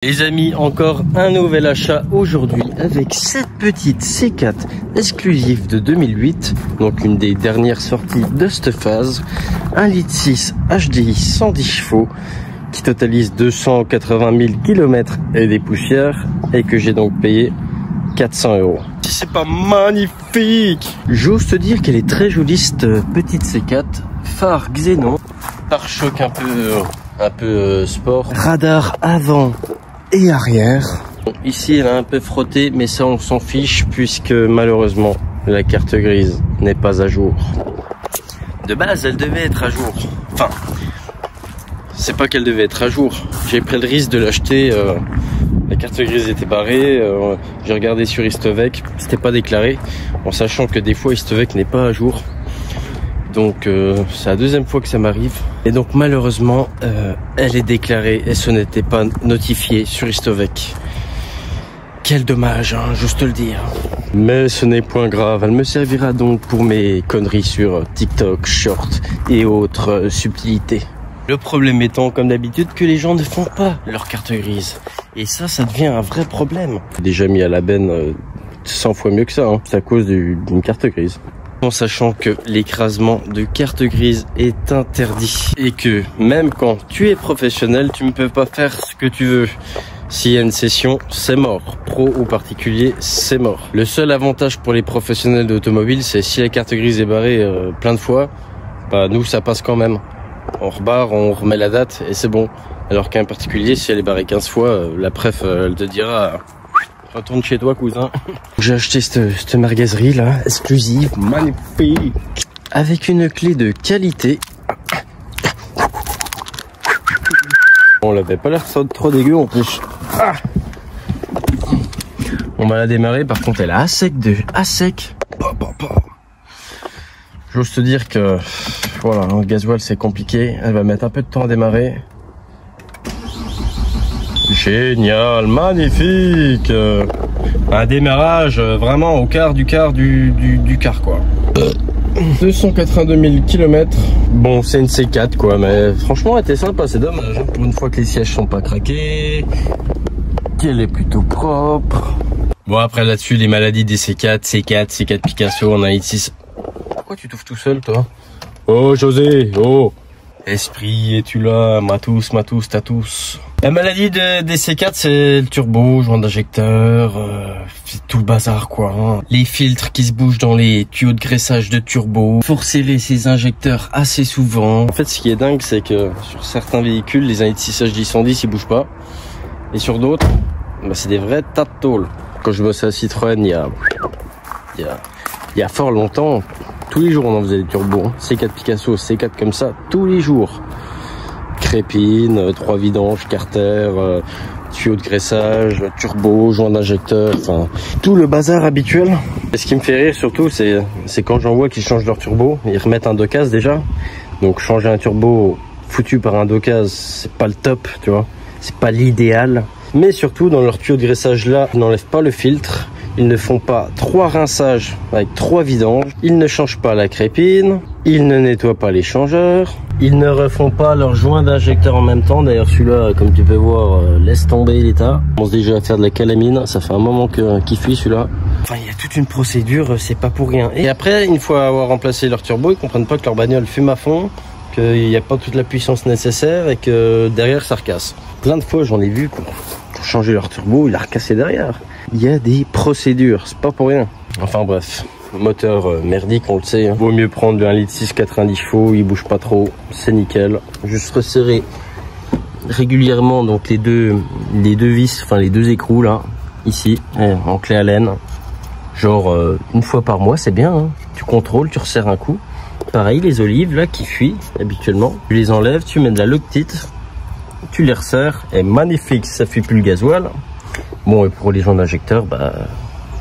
Les amis, encore un nouvel achat aujourd'hui avec cette petite C4 exclusive de 2008, donc une des dernières sorties de cette phase, 1,6 litre HDI 110 chevaux qui totalise 280 000 km et des poussières et que j'ai donc payé 400 €. C'est pas magnifique! J'ose te dire qu'elle est très jolie cette petite C4, phare xénon, pare-choc un peu sport, radar avant et arrière. Bon, ici elle a un peu frotté mais ça on s'en fiche puisque malheureusement la carte grise n'est pas à jour. De base elle devait être à jour, enfin c'est pas qu'elle devait être à jour, j'ai pris le risque de l'acheter, la carte grise était barrée, j'ai regardé sur Histovec, c'était pas déclaré en sachant que des fois Histovec n'est pas à jour. Donc c'est la deuxième fois que ça m'arrive et donc malheureusement elle est déclarée et ce n'était pas notifié sur Histovec. Quel dommage, hein, j'ose te le dire. Mais ce n'est point grave, elle me servira donc pour mes conneries sur TikTok, Short et autres subtilités. Le problème étant comme d'habitude que les gens ne font pas leur carte grise et ça devient un vrai problème. Déjà mis à la benne 100 fois mieux que ça, hein. C'est à cause d'une carte grise. En sachant que l'écrasement de carte grise est interdit et que même quand tu es professionnel, tu ne peux pas faire ce que tu veux. S'il y a une session, c'est mort. Pro ou particulier, c'est mort. Le seul avantage pour les professionnels d'automobile, c'est si la carte grise est barrée plein de fois, bah nous ça passe quand même. On rebarre, on remet la date et c'est bon. Alors qu'un particulier, si elle est barrée 15 fois, la préf elle te dira... Retourne chez toi, cousin. J'ai acheté cette merguezerie là, exclusive, magnifique, avec une clé de qualité. On l'avait pas l'air trop dégueu en plus. Ah, on va la démarrer, par contre elle est à sec. J'ose te dire que voilà, le gasoil c'est compliqué. Elle va mettre un peu de temps à démarrer. Génial, magnifique, un démarrage vraiment au quart du quart quoi. 282 000 km. Bon, c'est une C4 quoi, mais franchement elle était sympa, c'est dommage hein, pour une fois que les sièges sont pas craqués, qu'elle est plutôt propre. Bon après là-dessus les maladies des C4 Picasso, on a ici. Pourquoi tu touffes tout seul toi? Oh José, oh esprit, es-tu là? Matus, t'as tous. La maladie des C4, c'est le turbo, joint d'injecteur, c'est tout le bazar quoi. Hein. Les filtres qui se bougent dans les tuyaux de graissage de turbo. Faut serrer ces injecteurs assez souvent. En fait, ce qui est dingue, c'est que sur certains véhicules, les 1,6 litre HDI 110, ils bougent pas. Et sur d'autres, bah, c'est des vrais tas de tôles. Quand je bossais à Citroën, il y a fort longtemps, tous les jours on en faisait des turbos. Hein. C4 Picasso, C4 comme ça, tous les jours. Crépine, 3 vidanges, carter, tuyaux de graissage, turbo, joint d'injecteur, enfin tout le bazar habituel. Et ce qui me fait rire surtout, c'est quand j'en vois qu'ils changent leur turbo, ils remettent un Docase déjà. Donc changer un turbo foutu par un Docase, c'est pas le top, tu vois, c'est pas l'idéal. Mais surtout dans leur tuyau de graissage là, ils n'enlèvent pas le filtre. Ils ne font pas 3 rinçages avec 3 vidanges. Ils ne changent pas la crépine. Ils ne nettoient pas les changeurs. Ils ne refont pas leur joint d'injecteur en même temps. D'ailleurs, celui-là, comme tu peux voir, laisse tomber l'état. On commence déjà à faire de la calamine. Ça fait un moment qu'il fuit celui-là. Enfin, il y a toute une procédure, c'est pas pour rien. Et après, une fois avoir remplacé leur turbo, ils comprennent pas que leur bagnole fume à fond, qu'il n'y a pas toute la puissance nécessaire et que derrière, ça recasse. Plein de fois, j'en ai vu pour changer leur turbo, il a recassé derrière. Il y a des procédures, c'est pas pour rien. Enfin bref, moteur merdique, on le sait. Hein. Vaut mieux prendre le 1,6 litre 90 chevaux, il bouge pas trop, c'est nickel. Juste resserrer régulièrement donc les deux vis, enfin les 2 écrous là, ici, en clé à laine. Genre une fois par mois, c'est bien. Hein. Tu contrôles, tu resserres un coup. Pareil, les olives là qui fuient habituellement, tu les enlèves, tu mets de la Loctite, tu les resserres, et magnifique, ça fuit plus le gasoil. Bon, et pour les joints d'injecteur, bah,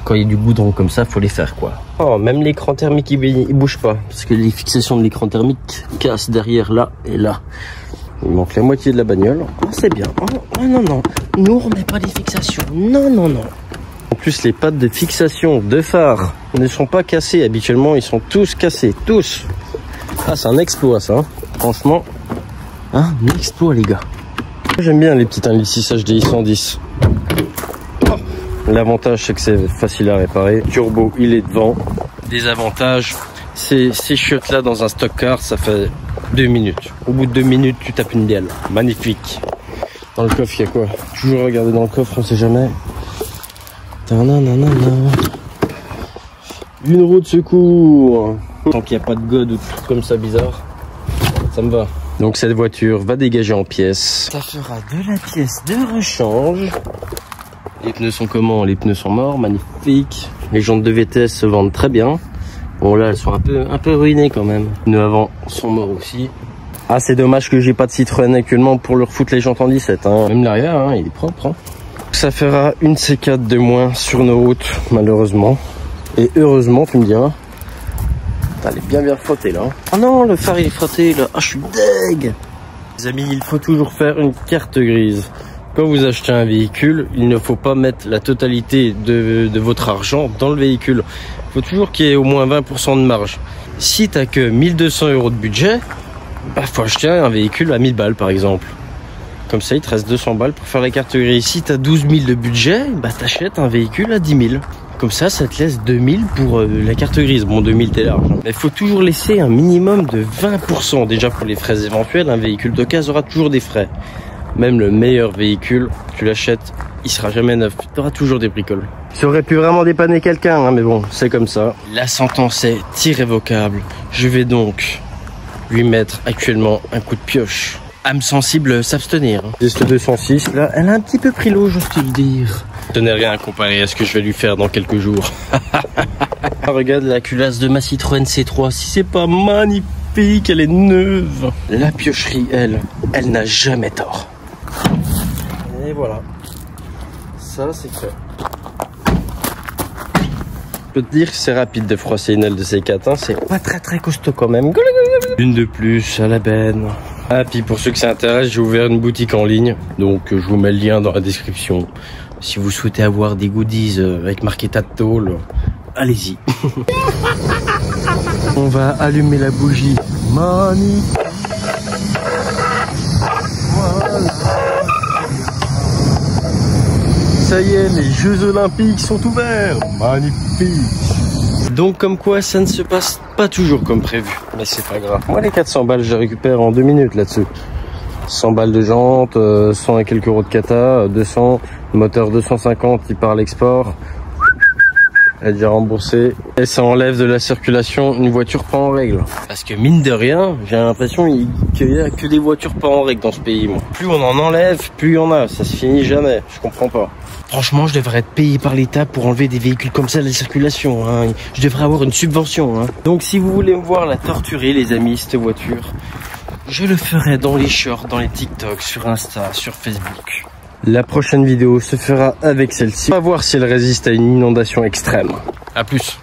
quand il y a du goudron comme ça, faut les faire quoi. Oh, même l'écran thermique il bouge pas, parce que les fixations de l'écran thermique cassent derrière là et là. Il manque la moitié de la bagnole. Oh, c'est bien. Oh, non, nous on remet pas les fixations. Non. En plus, les pattes de fixation de phare ne sont pas cassées. Habituellement, ils sont tous cassés, tous. Ah, c'est un exploit ça. Hein. Franchement, un exploit les gars. J'aime bien les petites 1.6 HDI 110. L'avantage c'est que c'est facile à réparer. Turbo, il est devant. Désavantage, ces chiottes là dans un stock car, ça fait 2 minutes. Au bout de 2 minutes, tu tapes une bielle. Magnifique. Dans le coffre, il y a quoi? Toujours regarder dans le coffre, on sait jamais. Une roue de secours. Tant qu'il n'y a pas de god ou de trucs comme ça bizarre, ça me va. Donc cette voiture va dégager en pièces. Ça fera de la pièce de rechange. Les pneus sont comment? Les pneus sont morts, magnifique. Les jantes de VTS se vendent très bien. Bon là, elles sont un peu ruinées quand même. Les pneus avant sont morts aussi. Ah, c'est dommage que j'ai pas de Citroën actuellement pour leur foutre les jantes en 17. Hein. Même l'arrière, hein, il est propre. Hein. Ça fera une C4 de moins sur nos routes, malheureusement. Et heureusement, tu me diras. Elle est bien frottée là. Oh non, le phare il est frotté là. Ah, je suis deg. Les amis, il faut toujours faire une carte grise. Quand vous achetez un véhicule, il ne faut pas mettre la totalité de votre argent dans le véhicule. Il faut toujours qu'il y ait au moins 20% de marge. Si tu n'as que 1200 € de budget, bah, faut acheter un véhicule à 1000 balles par exemple. Comme ça, il te reste 200 balles pour faire la carte grise. Si tu as 12 000 de budget, bah, t'achètes un véhicule à 10 000. Comme ça, ça te laisse 2000 pour la carte grise. Bon, 2000, t'es large. Mais il faut toujours laisser un minimum de 20%. Déjà, pour les frais éventuels, un véhicule d'occasion aura toujours des frais. Même le meilleur véhicule, tu l'achètes, il sera jamais neuf. Tu auras toujours des bricoles. Ça aurait pu vraiment dépanner quelqu'un, hein, mais bon, c'est comme ça. La sentence est irrévocable. Je vais donc lui mettre actuellement un coup de pioche. Âme sensible, s'abstenir. Cette 206, là, elle a un petit peu pris l'eau, j'ose te le dire. Ce n'est rien à comparer à ce que je vais lui faire dans quelques jours. Regarde la culasse de ma Citroën C3, si c'est pas magnifique, elle est neuve. La piocherie, elle n'a jamais tort. Et voilà. Ça, c'est fait. Je peux te dire que c'est rapide de froisser une aile de C4, hein. C'est pas très costaud quand même. Une de plus à la benne. Ah, puis pour ceux que ça intéresse, j'ai ouvert une boutique en ligne. Donc je vous mets le lien dans la description. Si vous souhaitez avoir des goodies avec marqué Tattoo, allez-y. On va allumer la bougie. Magnifique. Voilà. Ça y est, les Jeux Olympiques sont ouverts. Magnifique. Donc comme quoi ça ne se passe pas toujours comme prévu. Mais c'est pas grave. Moi les 400 balles je les récupère en 2 minutes là-dessus. 100 balles de jantes, 100 et quelques euros de kata, 200, moteur 250 il part à l'export. Elle est déjà remboursée. Et ça enlève de la circulation une voiture pas en règle. Parce que mine de rien, j'ai l'impression qu'il y a que des voitures pas en règle dans ce pays. Moi. Plus on en enlève, plus il y en a. Ça se finit jamais. Je comprends pas. Franchement, je devrais être payé par l'État pour enlever des véhicules comme ça de la circulation. Hein. Je devrais avoir une subvention. Hein. Donc si vous voulez me voir la torturer, les amis, cette voiture, je le ferai dans les shorts, dans les TikTok, sur Insta, sur Facebook. La prochaine vidéo se fera avec celle-ci. On va voir si elle résiste à une inondation extrême. A plus.